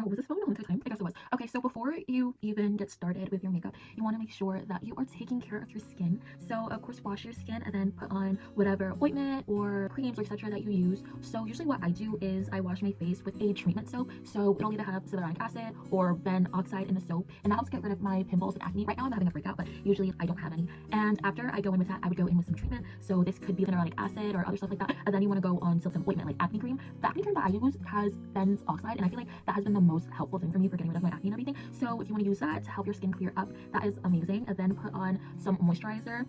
Oh, was this phone the whole entire time? I guess it was. Okay, so before you even get started with your makeup, you want to make sure that you are taking care of your skin. So of course, wash your skin and then put on whatever ointment or creams or etc. that you use. So usually what I do is I wash my face with a treatment soap. So it'll either have hyaluronic acid or Ben oxide in the soap, and that helps get rid of my pimples and acne. Right now I'm having a breakout, but usually I don't have any. And after I go in with that, I would go in with some treatment. So this could be hyaluronic acid or other stuff like that. And then you want to go on to some ointment like acne cream. The acne cream that I use has Ben's oxide, and I feel like that has been the most helpful thing for me for getting rid of my acne and everything. So if you want to use that to help your skin clear up, that is amazing. And then put on some moisturizer.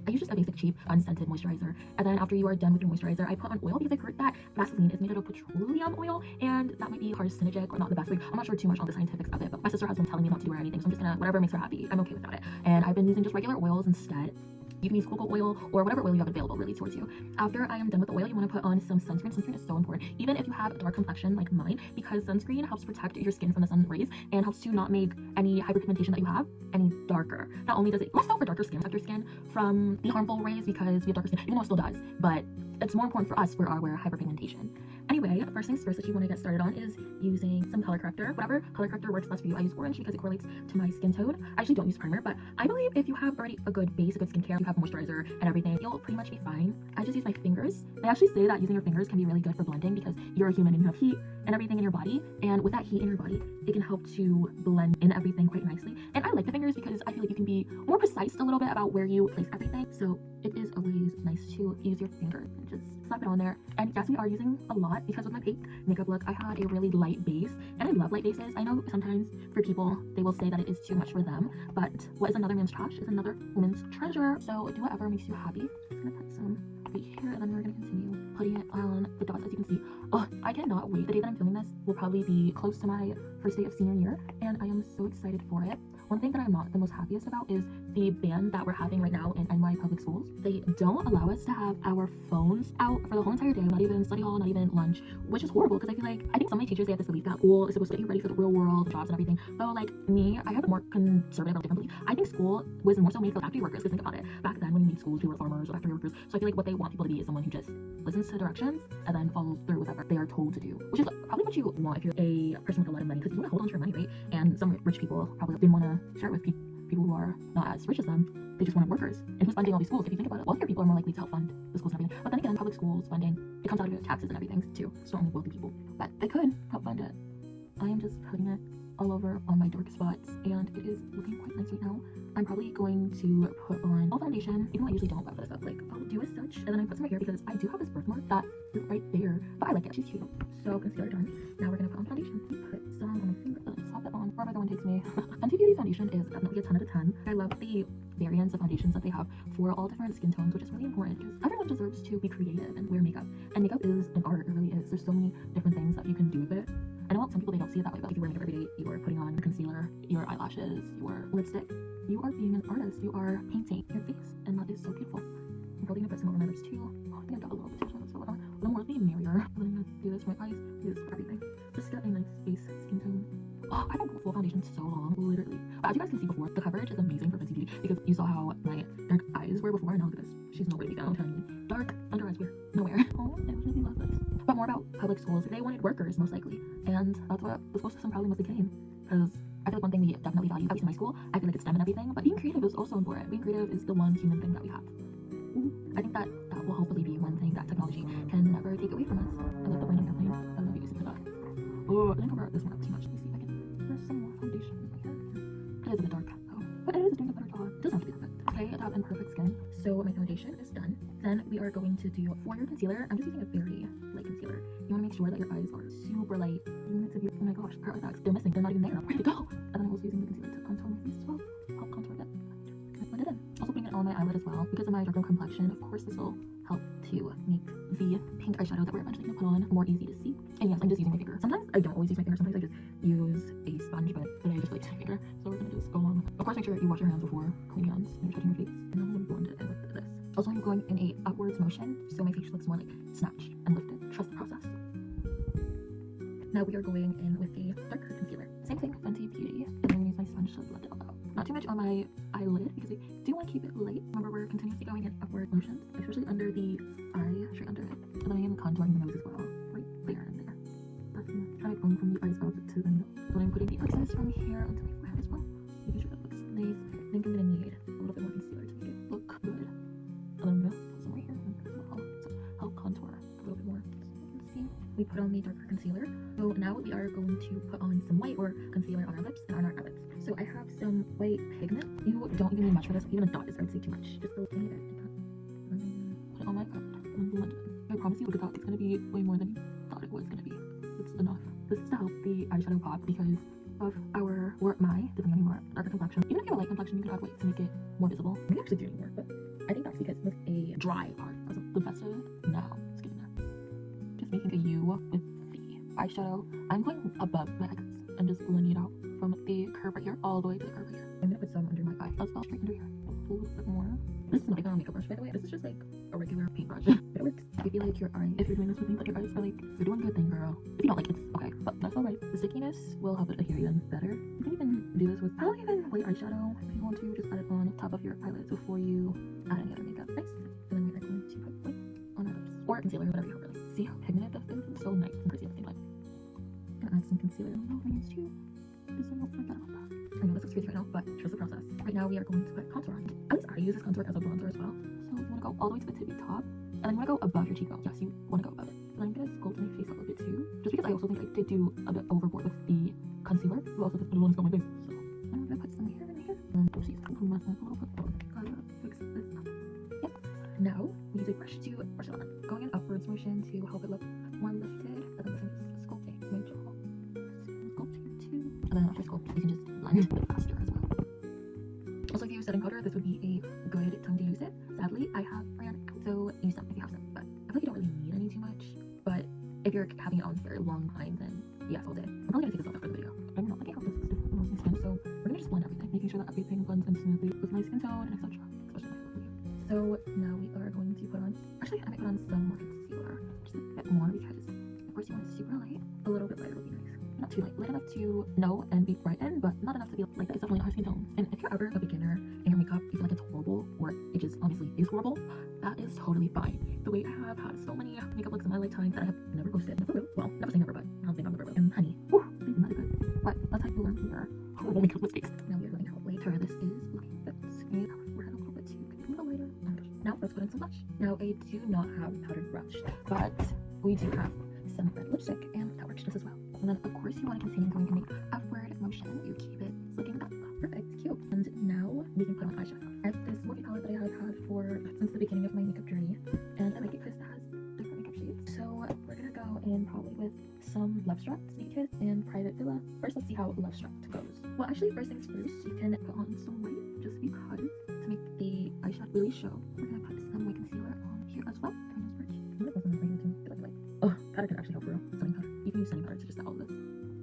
I use just a basic cheap unscented moisturizer, and then after you are done with your moisturizer, I put on oil because I've heard that Vaseline is made out of petroleum oil, and that might be carcinogenic or not the best for you. I'm not sure too much on the scientifics of it, but my sister has been telling me not to do it or anything, so I'm just gonna whatever makes her happy. I'm okay without it, and I've been using just regular oils instead. You can use cocoa oil or whatever oil you have available really towards you. After I am done with the oil, you want to put on some sunscreen. Sunscreen is so important, even if you have a dark complexion like mine, because sunscreen helps protect your skin from the sun rays and helps to not make any hyperpigmentation that you have any darker. Not only does it less so for darker skin, protect your skin from the harmful rays because we have darker skin, even though it still does, but it's more important for us for our hyperpigmentation. Anyway, first things first that you want to get started on is using some color corrector. Whatever color corrector works best for you. I use orange because it correlates to my skin tone. I actually don't use primer, but I believe if you have already a good base, a good skincare, you have moisturizer and everything, you'll pretty much be fine. I just use my fingers. They actually say that using your fingers can be really good for blending because you're a human and you have heat and everything in your body, and with that heat in your body, it can help to blend in everything quite nicely. And I like the fingers because I feel like you can be more precise a little bit about where you place everything. So it is always nice to use your finger and just slap it on there. And yes, we are using a lot because with my Pink makeup look, I had a really light base, and I love light bases. I know sometimes for people, they will say that it is too much for them, but what is another man's trash is another woman's treasure. So do whatever makes you happy. I'm gonna put some right here, and then we're gonna continue putting it on the dots, as you can see. Oh, I cannot wait. The day that I'm filming this will probably be close to my first day of senior year, and I am so excited for it. One thing that I'm not the most happiest about is the ban that we're having right now in NY public schools. They don't allow us to have our phones out for the whole entire day, not even study hall, not even lunch, which is horrible because I feel like, I think some of my teachers, they have this belief that school is supposed to get you ready for the real world, jobs and everything. Though like me, I have a more conservative or different belief. I think school was more so made for factory workers, because think about it. Back then when you made schools, people were farmers or factory workers. So I feel like what they want people to be is someone who just listens to directions and then follows through with whatever they are told to do, which is probably what you want if you're a person with a lot of money, because you want to hold on to your money, right? And some rich people probably didn't want to share it with people who are not as rich as them. They just wanted workers. And who's funding all these schools? If you think about it, wealthier people are more likely to help fund the schools and everything. But then again, public schools funding, it comes out of your taxes and everything too. It's not only wealthy people, but they could help fund it. I am just putting it all over on my dark spots, and it is looking quite nice right now. I'm probably going to put on all foundation, even though I usually don't buy this stuff. Like, I'll do as such, and then I put some right here because I do have this birthmark that is right there, but I like it. She's cute. So concealer done. Now we're gonna put on foundation. Put some on my finger, swap it on wherever the one takes me. Fenty Beauty foundation is definitely a 10 out of 10. I love the variants of foundations that they have for all different skin tones, which is really important because everyone deserves to be creative and wear makeup. And makeup is an art, it really is. There's so many different things that you can do with it. I know some people, they don't see it that way, but if you wear makeup every day, you are putting on your concealer, your eyelashes, your lipstick. You are being an artist. You are painting your face, and that is so beautiful. I'm probably gonna put some over my lips too. Oh, I think I got a little bit too much, so the more the merrier. I'm gonna do this for my eyes, do this for everything. Just get a nice base skin tone. Oh, I've had full foundation so long, literally. But as you guys can see before, the coverage is amazing for Fenty Beauty because you saw how my dark eyes were before, and now look at this. She's no baby down, telling me. Dark under eyes, we're nowhere. Oh, I really love this. But more about public schools, they wanted workers most likely, and that's what the school system probably mostly came, because I feel like one thing we definitely value, at least in my school, I feel like it's STEM and everything, but being creative is also important. Being creative is the one human thing that we have. I think that will hopefully be one thing that technology can never take away from us. I love the branding airplane. I love using for that. Oh, I didn't cover this one up too much. Let me see if I can. There's some more foundation right here. It is a bit dark though, but it is doing a better job. It doesn't have to be perfect. Okay, I have imperfect skin, so my foundation is done. Then we are going to do for your concealer. I'm just using a very light concealer. You want to make sure that your eyes are super light. You want it to be, oh my gosh, her eye bags, they're missing. They're not even there. Where'd they go? And then I'm also using the concealer to contour my face as well. Help contour it. Blend it in. Also putting it on my eyelid as well. Because of my darker complexion, of course this will help to make the pink eyeshadow that we're eventually going to put on more easy to see. And yes, I'm just using my finger. Sometimes I don't always use my finger. Sometimes I just use a sponge, but today I just like my finger. So we're going to just go along with it. Of course, make sure you wash your hands before cleaning hands when you're touching your face. And then I'm going to blend it in with this. Also, I'm going in a upwards motion, so my face looks more like snatched and lifted. Trust the process. Now we are going in with a darker concealer. Same thing, Fenty Beauty. And I'm going to use my sponge to blend it all out. Not too much on my eyelid because I do want to keep it light. Remember, we're continuously going in upward motions, especially under the eye, straight under it. And then I am contouring the nose as well, right there and there. That's trying to comb from the eyes up to the nose. this from here onto my forehead as well, making sure that it looks nice. I think I'm gonna need a little bit more concealer to make it look good. And then I'm gonna put some right here to help contour a little bit more. So you can see we put on the darker concealer. So now we are going to put on some white or concealer on our lips and on our eyelids. So I have some white pigment. You don't even need much for this. Even a dot is, I would say, too much. Just a tiny bit. And then put it on my eyelid and blend it in. I promise you, look at that. It's gonna be way more than you thought it was gonna be. It's enough. This is to help the eyeshadow pop because of our, or my, depending on your darker complexion. Even if you have a light complexion, you can add white to make it more visible. We actually do need more, but I think that's because it was a dry part. I was the best of it. Now it's getting there. Just making a U with the eyeshadow. I'm going above my eyelids and just blending it out from the curve right here all the way to the curve right here. I'm gonna put some under my eye as well, straight under here. A little bit more. This is not even a makeup brush, by the way. This is just like a regular paintbrush. But it works. If you feel like your eye, if you're doing this with me, but your eyes are like, you're doing a good thing, girl. If you don't like it, it's okay, but that's alright. The stickiness will help it adhere even better. You can even do this with probably even white eyeshadow if you want to. Just add it on top of your eyelids before you add any other makeup. Nice. And then we are going to put white on our lips or concealer, whatever you want, really. See how pigmented this is? It's so nice and pretty at the same time. I'm gonna add some concealer on my nose too. Just so I don't forget about that. I know this looks crazy right now, but trust the process. Right now we are going to put contour on. At least I use this contour as a bronzer as well. So you want to go all the way to the tippy top, and then you want to go above your cheekbone. Yes, you want to go above it. And then I'm gonna sculpt my face up a bit too, just because I also think I did do a bit overboard with the concealer. You also just put it on my face. So I'm gonna put some here and here. And oopsies, I'm messing up a little bit. Gotta fix this up. Yep. Now we use a brush to brush it on. Going in upwards motion to help it look more lifted. And then just sculpting my jaw. Sculpt here too. And then after sculpt, we can just blend a bit faster as well. Also, if you use setting powder, this would be a good time to use it. Sadly, I have ran out, so use some if you have some. But I feel like you don't really need any too much. But if you're having it on for a long time, then yes, all day. I'm probably gonna take this off after the video. I'm not liking how this is different from my skin, so we're gonna just blend everything, making sure that everything blends in smoothly with my skin tone and etc. Especially my video. So now we are going to put on. Actually, I might put on some more concealer, just a bit more because, of course, you want it super light. A little bit lighter would be nice. Not too light enough to know and be brightened, but not enough to be like that. It's definitely a high skin tone. And if you're ever a beginner in your makeup, you feel like it's horrible, or it just honestly is horrible, that is totally fine. The way I have had so many makeup looks in my lifetime that I have never posted. Never will. Well, never say never, but I don't think I'll ever will. And honey, whew, these are not good. But that's how you learn from your horrible makeup mistakes. Now we are learning how lighter this is looking a bit. We're a little bit too, a little lighter. Now let's put in some blush. Now I do not have powdered brush, but we do have some red lipstick, and that works just as well. And then of course you want to continue going in the upward motion. You keep it looking up. Perfect, cute. And now we can put on eyeshadow. I have this Morphe palette that I have had since the beginning of my makeup journey, and I like it because it has different makeup shades. So we're gonna go in probably with some Love Struck, Sneak Kiss, and Private Villa. First, let's see how Love Struck goes. Well, actually, first things first, you can put on some white just because to make the eyeshadow really show. We're gonna put some white concealer on here as well. Oh, powder can actually help for real. Setting powder. You can use setting powder to just set all of this.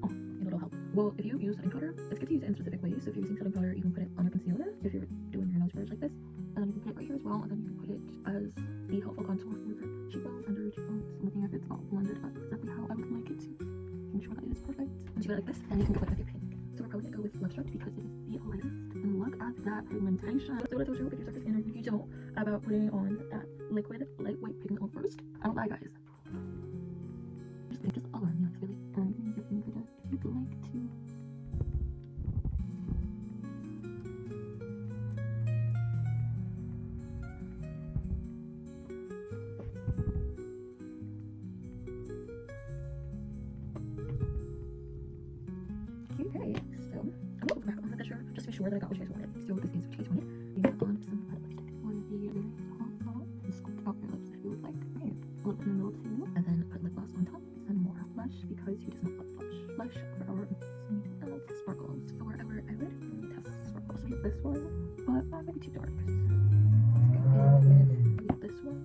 Oh, and it'll help. Well, if you use setting powder, it's good to use it in specific ways. So if you're using setting powder, you can put it on your concealer if you're doing your nose bridge like this. And then you can put it right here as well. And then you can put it as the helpful contour for your cheekbones, under your cheekbones. Looking if it's all blended up exactly how I would like it to. Making sure that it is perfect. Once you get it like this, then you can go with your pink. So we're probably gonna go with Love Struck because it is the lightest. And look at that pigmentation. So what I told you if you surface skin or if you don't about putting on that liquid lightweight pigment on first. I don't lie, guys. Just alarm you, really. And you can use your finger to, if you'd like to. Okay, so I'm gonna go back on the picture just to be sure that I got what you guys wanted. So this is what you guys wanted. You put on some red lipstick for the very top part and sculpt out your lips if you would like. Right. A little bit in the middle too, and then put lip gloss on top. Some more blush because who does not love blush? Blush for our sparkles for our eyelid. And test sparkles. We have this one, but maybe too dark. Let's go in with this one. I think we're going with this one.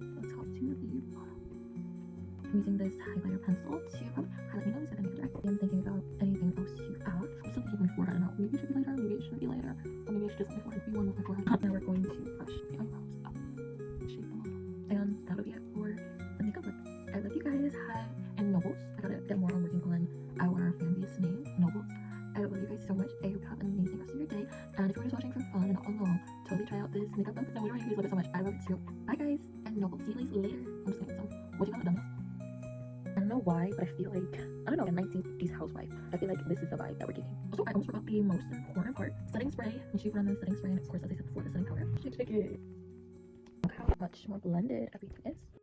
From top to the bottom. I'm using this highlighter pencil to highlight my nose and then make it. I'm thinking about anything else to add. I'm still thinking my forehead and out. Maybe it should be lighter, maybe it shouldn't be lighter. Or maybe I should just let my forehead be one with my forehead. Now we're going to brush the eyebrows up. Shape them up. And that'll be it for the makeup look. I love you guys. Hi. And Nobles. I gotta get more on working on our fan base name, Nobles. I love you guys so much. I hope you have an amazing rest of your day. And if you're just watching for fun and not alone, totally try out this makeup look. No wonder you guys love it so much. I love it too. Bye guys. And Nobles. See you guys later. I'm just gonna get some. What do you call it, dumbass? I don't know why, but I feel like, I don't know, a 1950s housewife. vibe. I feel like this is the vibe that we're giving. Also, I almost forgot the most important part. Setting spray. Make sure you put on the setting spray, and of course, as I said before, the setting powder. Shake it. Look how much more blended everything is.